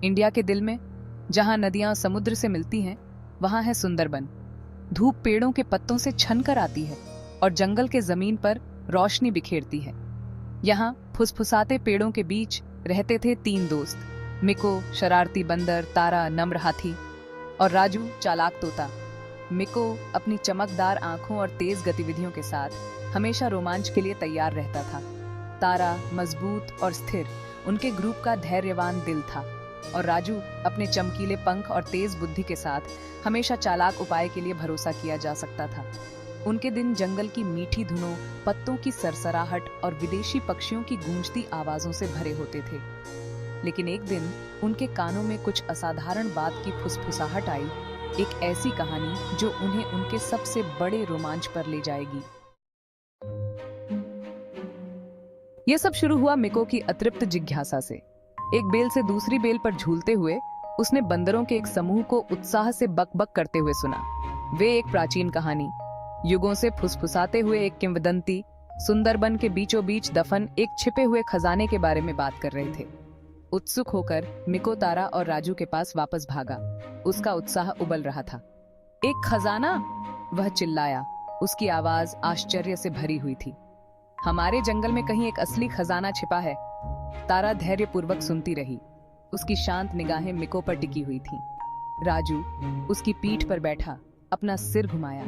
India के दिल में, जहां नदियां समुद्र से मिलती हैं, वहां है सुंदरबन। धूप पेड़ों के पत्तों से छन कर आती है और जंगल के जमीन पर रोशनी बिखेरती है। यहाँ फुसफुसाते पेड़ों के बीच रहते थे 3 दोस्त, मिको शरारती बंदर, तारा नम्र हाथी और राजू चालाक तोता। मिको अपनी चमकदार आंखों और तेज गतिविधियों के साथ हमेशा रोमांच के लिए तैयार रहता था। तारा मजबूत और स्थिर, उनके ग्रुप का धैर्यवान दिल था, और राजू अपने चमकीले पंख और तेज बुद्धि के साथ हमेशा चालाक उपाय के लिए भरोसा किया जा सकता था। उनके दिन जंगल की मीठी धुनों, पत्तों की सरसराहट और विदेशी पक्षियों की गूंजती आवाजों से भरे होते थे। लेकिन एक दिन उनके कानों में कुछ असाधारण बात की फुसफुसाहट आई, एक ऐसी कहानी जो उन्हें उनके सबसे बड़े रोमांच पर ले जाएगी। यह सब शुरू हुआ मिको की अतृप्त जिज्ञासा से। एक बेल से दूसरी बेल पर झूलते हुए उसने बंदरों के एक समूह को उत्साह से बकबक करते हुए सुना। वे एक प्राचीन कहानी, युगों से फुसफुसाते हुए एक किंवदंती, सुंदरबन के बीचों बीच दफन एक छिपे हुए खजाने के बारे में बात कर रहे थे। उत्सुक होकर मिको तारा और राजू के पास वापस भागा। उसका उत्साह उबल रहा था। एक खजाना, वह चिल्लाया। उसकी आवाज आश्चर्य से भरी हुई थी। हमारे जंगल में कहीं एक असली खजाना छिपा है। तारा धैर्यपूर्वक सुनती रही। उसकी शांत निगाहें मिको पर टिकी हुई थीं। राजू उसकी पीठ पर बैठा, अपना सिर घुमाया।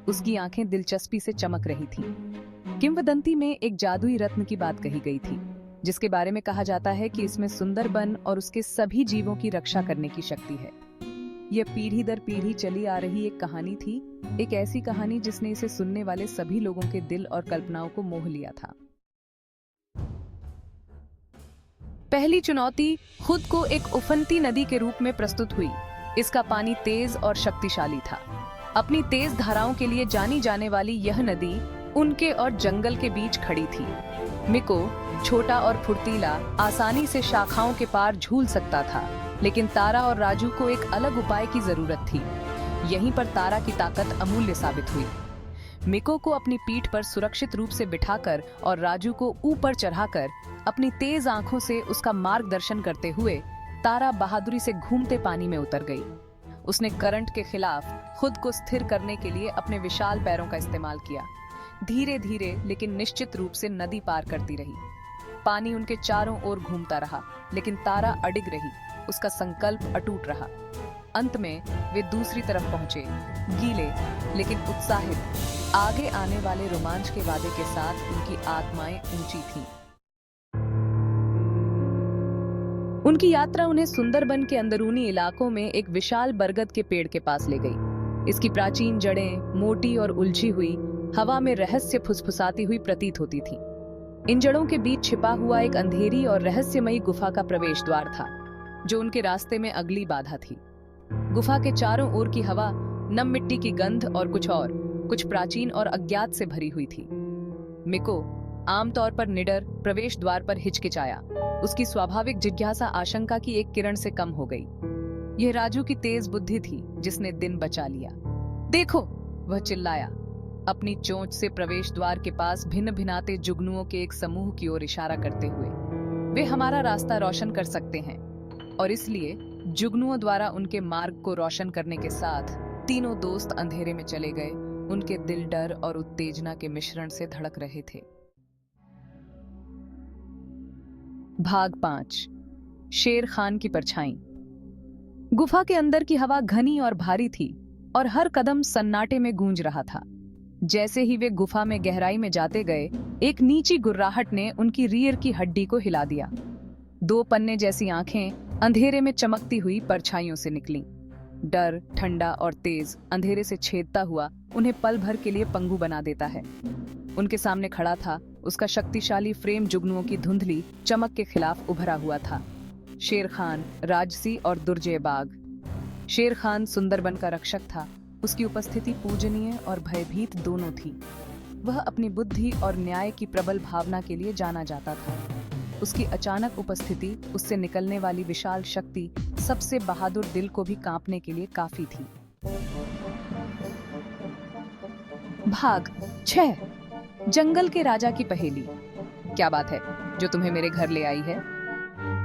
उसकी आंखें दिलचस्पी से चमक रही थीं। किंवदंती में एक जादुई रत्न की बात कही गई थी, जिसके बारे में कहा जाता है कि इसमें सुंदरबन और उसके सभी जीवों की रक्षा करने की शक्ति है। यह पीढ़ी दर पीढ़ी चली आ रही एक कहानी थी, एक ऐसी कहानी जिसने इसे सुनने वाले सभी लोगों के दिल और कल्पनाओं को मोह लिया था। पहली चुनौती खुद को एक उफनती नदी के रूप में प्रस्तुत हुई। इसका पानी तेज और शक्तिशाली था। अपनी तेज धाराओं के लिए जानी जाने वाली यह नदी उनके और जंगल के बीच खड़ी थी। मिको, छोटा और फुर्तीला, आसानी से शाखाओं के पार झूल सकता था, लेकिन तारा और राजू को एक अलग उपाय की जरूरत थी। यहीं पर तारा की ताकत अमूल्य साबित हुई। मिको को अपनी पीठ पर सुरक्षित रूप से बिठाकर और राजू को ऊपर चढ़ाकर अपनी तेज आंखों से उसका मार्गदर्शन करते हुए तारा बहादुरी से घूमते पानी में उतर गई। उसने करंट के खिलाफ खुद को स्थिर करने के लिए अपने विशाल पैरों का इस्तेमाल किया। धीरे धीरे लेकिन निश्चित रूप से नदी पार करती रही। पानी उनके चारों ओर घूमता रहा, लेकिन तारा अडिग रही। उसका संकल्प अटूट रहा। अंत में वे दूसरी तरफ पहुंचे, गीले लेकिन उत्साहित। आगे आने वाले रोमांच के वादे के साथ उनकी आत्माएं ऊंची थीं। उनकी यात्रा उन्हें सुंदरबन के अंदरूनी इलाकों में एक विशाल बरगद के पेड़ के पास ले गई। इसकी प्राचीन जड़ें मोटी और उलझी हुई हवा में रहस्य फुसफुसाती हुई प्रतीत होती थीं। इन जड़ों के बीच छिपा हुआ एक अंधेरी और रहस्यमयी गुफा का प्रवेश द्वार था, जो उनके रास्ते में अगली बाधा थी। गुफा के चारों ओर की हवा नम मिट्टी की गंध और कुछ प्राचीन और अज्ञात से भरी हुई थी। मिको आमतौर पर निडर प्रवेश द्वार पर हिचकिचाया। उसकी स्वाभाविक जिज्ञासा आशंका की एक किरण से कम हो गई। यह राजू की तेज बुद्धि थी जिसने दिन बचा लिया। देखो, वह चिल्लाया, अपनी चोंच से प्रवेश द्वार के पास भिन्न भिनाते जुगनुओं के एक समूह की ओर इशारा करते हुए। वे हमारा रास्ता रोशन कर सकते हैं, और इसलिए जुगनुओं द्वारा उनके मार्ग को रोशन करने के साथ तीनों दोस्त अंधेरे में चले गए। उनके दिल डर और उत्तेजना के मिश्रण से धड़क रहे थे। भाग 5, शेर खान की परछाई। गुफा के अंदर की हवा घनी और भारी थी, और हर कदम सन्नाटे में गूंज रहा था। जैसे ही वे गुफा में गहराई में जाते गए, एक नीची गुर्राहट ने उनकी रीढ़ की हड्डी को हिला दिया। 2 पन्ने जैसी आंखें अंधेरे में चमकती हुई परछाइयों से निकलीं। डर, ठंडा और तेज, अंधेरे से छेदता हुआ उन्हें पल भर के लिए पंगु बना देता है। उनके सामने खड़ा था, उसका शक्तिशाली फ्रेम जुगनुओं की धुंधली चमक के खिलाफ उभरा हुआ था। शेर खान, राजसी और दुर्जय बाघ। शेर खान सुंदरबन का रक्षक था। उसकी उपस्थिति पूजनीय और भयभीत दोनों थी। वह अपनी बुद्धि और न्याय की प्रबल भावना के लिए जाना जाता था। उसकी अचानक उपस्थिति, उससे निकलने वाली विशाल शक्ति सबसे बहादुर दिल को भी कांपने के लिए काफी थी। भाग 6, जंगल के राजा की पहेली। क्या बात है जो तुम्हें मेरे घर ले आई है?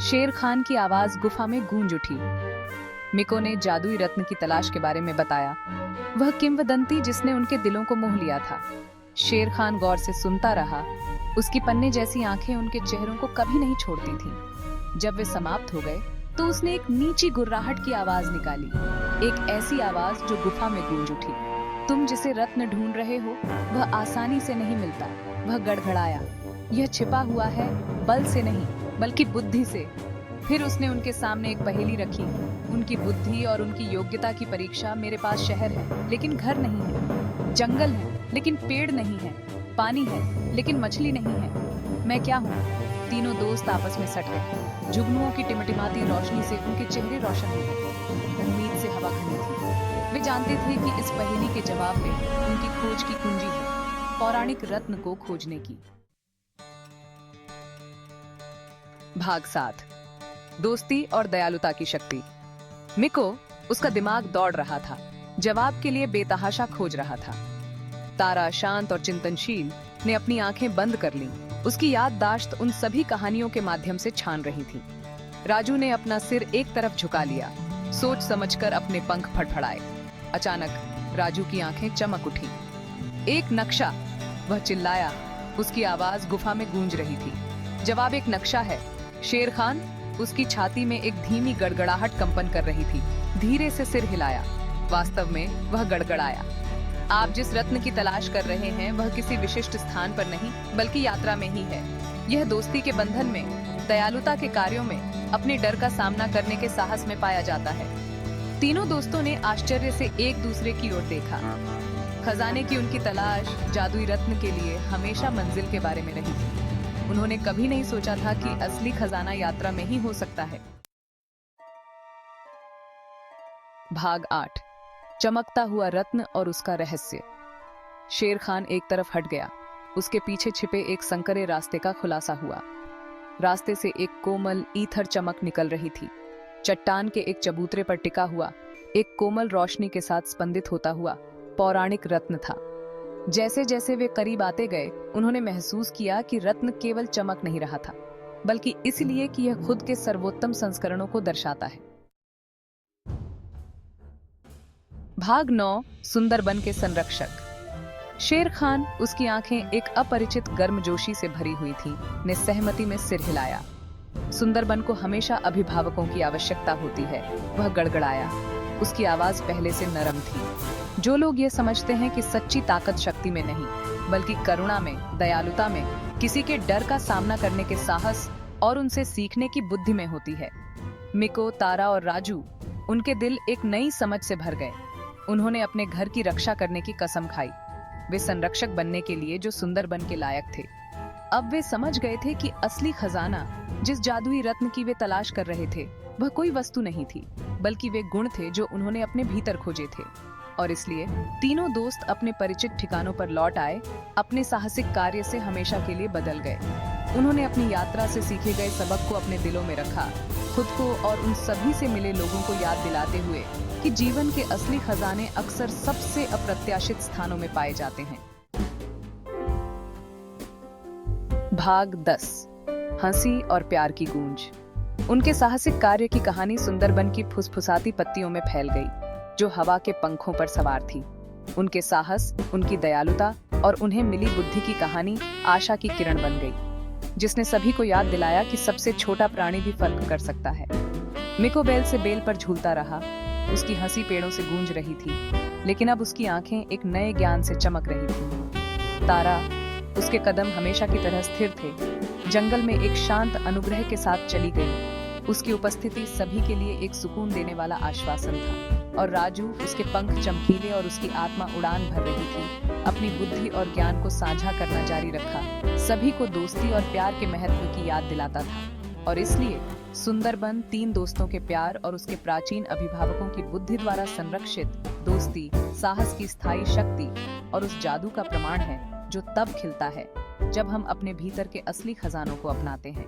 शेर खान की आवाज गुफा में गूंज उठी। मिको ने जादुई रत्न की तलाश के बारे में बताया, वह किंवदंती जिसने उनके दिलों को मोह लिया था। शेर खान गौर से सुनता रहा। उसकी पन्ने जैसी आंखें उनके चेहरों को कभी नहीं छोड़ती थीं। जब वे समाप्त हो गए तो उसने एक नीची गुर्राहट की आवाज निकाली, एक ऐसी आवाज जो गुफा में गूंज उठी। तुम जिसे रत्न ढूंढ रहे हो वह आसानी से नहीं मिलता। वह गड़गड़ाया, यह छिपा हुआ है बल से नहीं बल्कि बुद्धि से। फिर उसने उनके सामने एक पहेली रखी, उनकी बुद्धि और उनकी योग्यता की परीक्षा। मेरे पास शहर है लेकिन घर नहीं है, जंगल है लेकिन पेड़ नहीं है, पानी है लेकिन मछली नहीं है। मैं क्या हूँ? तीनों दोस्त आपस में सट गए। जुगनुओं की टिमटिमाती रोशनी से उनके चेहरे रोशन हो गए। उम्मीद से हवा खड़ी थी। वे जानते थे कि इस पहेली के जवाब में उनकी खोज की कुंजी है, पौराणिक रत्न को खोजने की। भाग 7, दोस्ती और दयालुता की शक्ति। मिको, उसका दिमाग दौड़ रहा था, जवाब के लिए बेतहाशा खोज रहा था। तारा शांत और चिंतनशील ने अपनी आंखें बंद कर लीं। उसकी याददाश्त उन सभी कहानियों के माध्यम से छान रही थी। राजू ने अपना सिर एक तरफ झुका लिया, सोच समझकर अपने पंख फड़फड़ाए। अचानक राजू की आंखें चमक उठी। एक नक्शा, वह चिल्लाया। उसकी आवाज गुफा में गूंज रही थी। जवाब एक नक्शा है शेर खान। उसकी छाती में एक धीमी गड़गड़ाहट कंपन कर रही थी। धीरे से सिर हिलाया। वास्तव में वह गड़गड़ाया। आप जिस रत्न की तलाश कर रहे हैं वह किसी विशिष्ट स्थान पर नहीं बल्कि यात्रा में ही है। यह दोस्ती के बंधन में, दयालुता के कार्यों में, अपने डर का सामना करने के साहस में पाया जाता है। तीनों दोस्तों ने आश्चर्य से एक दूसरे की ओर देखा। खजाने की उनकी तलाश जादुई रत्न के लिए हमेशा मंजिल के बारे में रही थी। उन्होंने कभी नहीं सोचा था कि असली खजाना यात्रा में ही हो सकता है। भाग 8, चमकता हुआ रत्न और उसका रहस्य। शेर खान एक तरफ हट गया। उसके पीछे छिपे एक संकरे रास्ते का खुलासा हुआ। रास्ते से एक कोमल ईथर चमक निकल रही थी। चट्टान के एक चबूतरे पर टिका हुआ एक कोमल रोशनी के साथ स्पंदित होता हुआ पौराणिक रत्न था। जैसे जैसे वे करीब आते गए उन्होंने महसूस किया कि रत्न केवल चमक नहीं रहा था बल्कि इसलिए कि यह खुद के सर्वोत्तम संस्करणों को दर्शाता है। भाग 9, सुंदरबन के संरक्षक। शेर खान, उसकी आंखें एक अपरिचित गर्मजोशी से भरी हुई थीं, ने सहमति में सिर हिलाया। सुंदरबन को हमेशा अभिभावकों की आवश्यकता होती है। वह गड़गड़ाया। उसकी आवाज पहले से नरम थी। जो लोग ये समझते हैं कि सच्ची ताकत शक्ति में नहीं बल्कि करुणा में, दयालुता में, किसी के डर का सामना करने के साहस और उनसे सीखने की बुद्धि में होती है। मिको, तारा और राजू, उनके दिल एक नई समझ से भर गए। उन्होंने अपने घर की रक्षा करने की कसम खाई। वे संरक्षक बनने के लिए जो सुंदरबन के लायक थे। अब वे समझ गए थे कि असली खजाना, जिस जादुई रत्न की वे तलाश कर रहे थे, वह कोई वस्तु नहीं थी बल्कि वे गुण थे जो उन्होंने अपने भीतर खोजे थे। और इसलिए तीनों दोस्त अपने परिचित ठिकानों पर लौट आए, अपने साहसिक कार्य से हमेशा के लिए बदल गए। उन्होंने अपनी यात्रा से सीखे गए सबक को अपने दिलों में रखा, खुद को और उन सभी से मिले लोगों को याद दिलाते हुए कि जीवन के असली खजाने अक्सर सबसे अप्रत्याशित स्थानों में पाए जाते हैं। भाग 10, हंसी और प्यार की गूंज। उनके साहसिक कार्य की कहानी सुंदरबन की फुसफुसाती पत्तियों में फैल गई, जो हवा के पंखों पर सवार थी। उनके साहस, उनकी दयालुता और उन्हें मिली बुद्धि की कहानी आशा की किरण बन गई, जिसने सभी को याद दिलाया कि सबसे छोटा प्राणी भी फर्क कर सकता है। मिको बेल से बेल पर झूलता रहा। उसकी हंसी पेड़ों से गूंज रही थी, लेकिन अब उसकी आंखें एक नए ज्ञान से चमक रही थीं। तारा, उसके कदम हमेशा की तरह स्थिर थे, जंगल में एक शांत अनुग्रह के साथ चली गई। उसकी उपस्थिति सभी के लिए एक सुकून देने वाला आश्वासन था। और राजू, उसके पंख चमकीले और उसकी आत्मा उड़ान भर रही थी, अपनी बुद्धि और ज्ञान को साझा करना जारी रखा। सभी को दोस्ती और प्यार के महत्व की याद दिलाता था। और इसलिए सुंदरबन तीन दोस्तों के प्यार और उसके प्राचीन अभिभावकों की बुद्धि द्वारा संरक्षित दोस्ती, साहस की स्थायी शक्ति और उस जादू का प्रमाण है जो तब खिलता है जब हम अपने भीतर के असली खजानों को अपनाते हैं।